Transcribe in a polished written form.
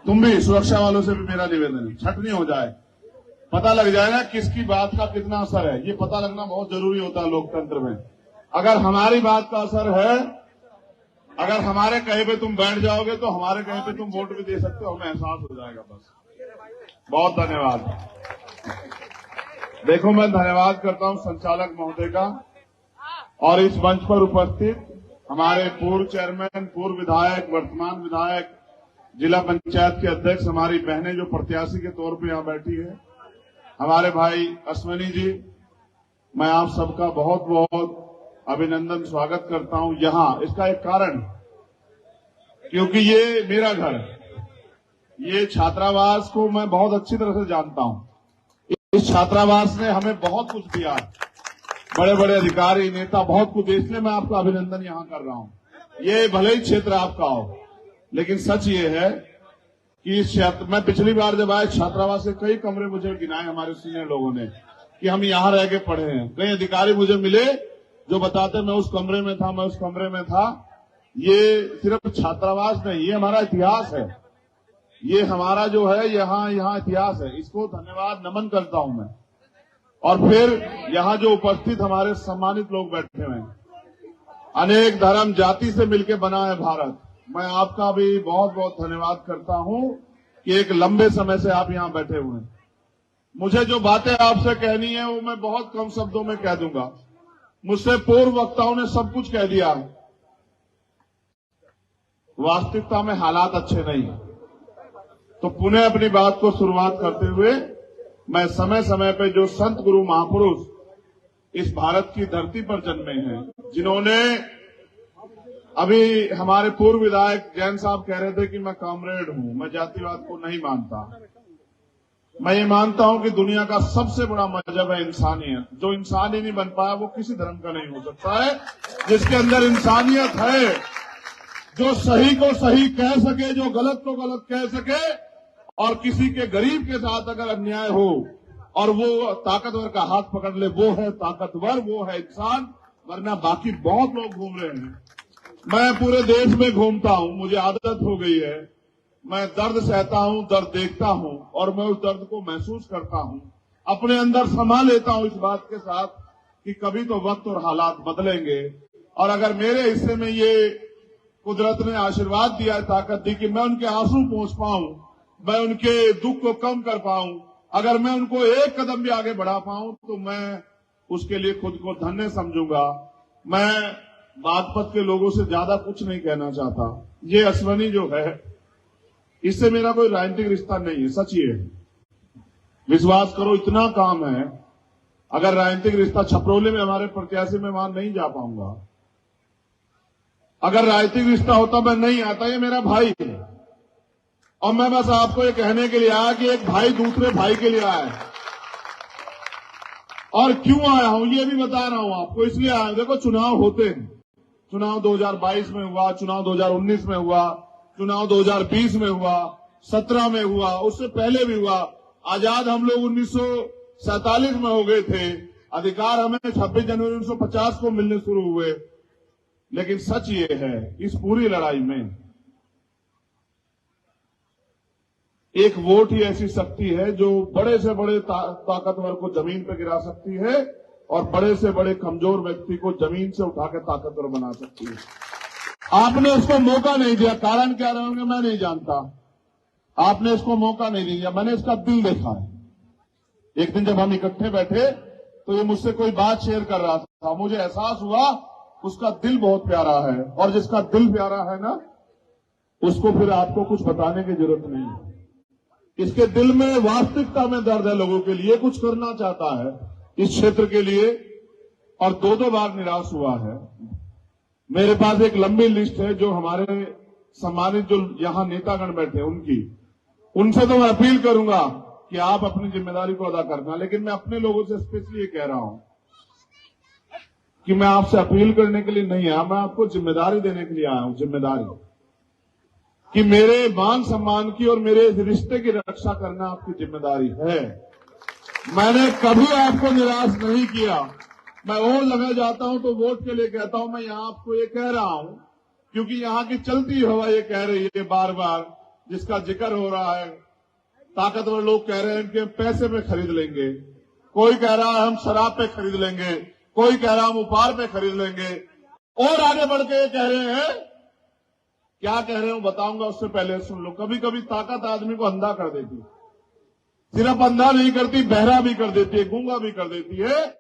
तुम भी सुरक्षा वालों से भी मेरा निवेदन है, छट नहीं हो जाए, पता लग जाए ना किसकी बात का कितना असर है। ये पता लगना बहुत जरूरी होता है लोकतंत्र में। अगर हमारी बात का असर है, अगर हमारे कहे पे तुम बैठ जाओगे तो हमारे कहे पे तुम वोट भी दे सकते हो, हमें एहसास हो जाएगा। बस बहुत धन्यवाद। देखो, मैं धन्यवाद करता हूं संचालक महोदय का और इस मंच पर उपस्थित हमारे पूर्व चेयरमैन, पूर्व विधायक, वर्तमान विधायक, जिला पंचायत के अध्यक्ष, हमारी बहनें जो प्रत्याशी के तौर पे यहां बैठी है, हमारे भाई अश्वनी जी, मैं आप सबका बहुत बहुत अभिनंदन स्वागत करता हूं यहां। इसका एक कारण, क्योंकि ये मेरा घर है, ये छात्रावास को मैं बहुत अच्छी तरह से जानता हूं। इस छात्रावास ने हमें बहुत कुछ दिया है, बड़े बड़े अधिकारी, नेता, बहुत कुछ, इसलिए मैं आपका अभिनंदन यहां कर रहा हूं। ये भले ही क्षेत्र आपका हो, लेकिन सच ये है कि इस क्षेत्र, मैं पिछली बार जब आए छात्रावास से कई कमरे मुझे गिनाए हमारे सीनियर लोगों ने कि हम यहां रह के पढ़े हैं। कई अधिकारी मुझे मिले जो बताते मैं उस कमरे में था, मैं उस कमरे में था। ये सिर्फ छात्रावास नहीं, ये हमारा इतिहास है, ये हमारा जो है यहाँ इतिहास है। इसको धन्यवाद नमन करता हूं मैं। और फिर यहाँ जो उपस्थित हमारे सम्मानित लोग बैठे हुए हैं, अनेक धर्म जाति से मिलकर बना है भारत। मैं आपका भी बहुत बहुत धन्यवाद करता हूं कि एक लंबे समय से आप यहां बैठे हुए हैं। मुझे जो बातें आपसे कहनी है वो मैं बहुत कम शब्दों में कह दूंगा। मुझसे पूर्व वक्ताओं ने सब कुछ कह दिया है। वास्तविकता में हालात अच्छे नहीं है, तो पुनः अपनी बात को शुरुआत करते हुए मैं समय समय पे जो संत गुरु महापुरुष इस भारत की धरती पर जन्मे हैं, जिन्होंने, अभी हमारे पूर्व विधायक जैन साहब कह रहे थे कि मैं कॉमरेड हूं, मैं जातिवाद को नहीं मानता। मैं ये मानता हूं कि दुनिया का सबसे बड़ा मजहब है इंसानियत। जो इंसान ही नहीं बन पाया वो किसी धर्म का नहीं हो सकता है। जिसके अंदर इंसानियत है, जो सही को सही कह सके, जो गलत को गलत कह सके, और किसी के गरीब के साथ अगर अन्याय हो और वो ताकतवर का हाथ पकड़ ले, वो है ताकतवर, वो है इंसान। वरना बाकी बहुत लोग घूम रहे हैं। मैं पूरे देश में घूमता हूं, मुझे आदत हो गई है। मैं दर्द सहता हूं, दर्द देखता हूं और मैं उस दर्द को महसूस करता हूं, अपने अंदर समा लेता हूं इस बात के साथ कि कभी तो वक्त और हालात बदलेंगे। और अगर मेरे हिस्से में ये कुदरत ने आशीर्वाद दिया, ताकत दी कि मैं उनके आंसू पहुंच पाऊं, मैं उनके दुख को कम कर पाऊं, अगर मैं उनको एक कदम भी आगे बढ़ा पाऊं, तो मैं उसके लिए खुद को धन्य समझूंगा। मैं बागपत के लोगों से ज्यादा कुछ नहीं कहना चाहता। ये अश्वनी जो है, इससे मेरा कोई राजनीतिक रिश्ता नहीं है, सच ये है। विश्वास करो, इतना काम है। अगर राजनीतिक रिश्ता, छपरोली में हमारे प्रत्याशी में वहां नहीं जा पाऊंगा। अगर राजनीतिक रिश्ता होता मैं नहीं आता। ये मेरा भाई है और मैं बस आपको ये कहने के लिए आया कि एक भाई दूसरे भाई के लिए आया है। और क्यों आया हूं ये भी बता रहा हूं आपको, इसलिए आया हूं। देखो, चुनाव होते हैं, चुनाव 2022 में हुआ, चुनाव 2019 में हुआ, चुनाव 2020 में हुआ, 17 में हुआ, उससे पहले भी हुआ। आजाद हम लोग 1947 में हो गए थे। अधिकार हमें 26 जनवरी 1950 को मिलने शुरू हुए। लेकिन सच ये है, इस पूरी लड़ाई में एक वोट ही ऐसी शक्ति है जो बड़े से बड़े ताकतवर को जमीन पर गिरा सकती है और बड़े से बड़े कमजोर व्यक्ति को जमीन से उठा के ताकतवर बना सकती है। आपने उसको मौका नहीं दिया। कारण क्या रहे होंगे मैं नहीं जानता। आपने इसको मौका नहीं दिया। मैंने इसका दिल देखा है। एक दिन जब हम इकट्ठे बैठे तो ये मुझसे कोई बात शेयर कर रहा था, मुझे एहसास हुआ उसका दिल बहुत प्यारा है। और जिसका दिल प्यारा है ना, उसको फिर आपको कुछ बताने की जरूरत नहीं है। इसके दिल में वास्तविकता में दर्द है, लोगों के लिए कुछ करना चाहता है इस क्षेत्र के लिए, और दो बार निराश हुआ है। मेरे पास एक लंबी लिस्ट है जो हमारे सम्मानित जो यहां नेतागण बैठे उनकी, उनसे तो मैं अपील करूंगा कि आप अपनी जिम्मेदारी को अदा करना। लेकिन मैं अपने लोगों से स्पेशली ये कह रहा हूं कि मैं आपसे अपील करने के लिए नहीं आया, मैं आपको जिम्मेदारी देने के लिए आया हूं। जिम्मेदारी कि मेरे मान सम्मान की और मेरे रिश्ते की रक्षा करना आपकी जिम्मेदारी है। मैंने कभी आपको निराश नहीं किया। मैं और लगा जाता हूं तो वोट के लिए कहता हूं। मैं यहां आपको ये कह रहा हूं क्योंकि यहां की चलती हवा ये कह रही है बार बार जिसका जिक्र हो रहा है, ताकतवर लोग कह रहे हैं कि हम पैसे पे खरीद लेंगे, कोई कह रहा है हम शराब पे खरीद लेंगे, कोई कह रहा है हम उपहार पे खरीद लेंगे, और आगे बढ़ के ये कह रहे हैं, क्या कह रहे हो बताऊंगा, उससे पहले सुन लो। कभी कभी ताकत आदमी को अंधा कर देती है, सिर्फ अंधा नहीं करती, बहरा भी कर देती है, गूंगा भी कर देती है।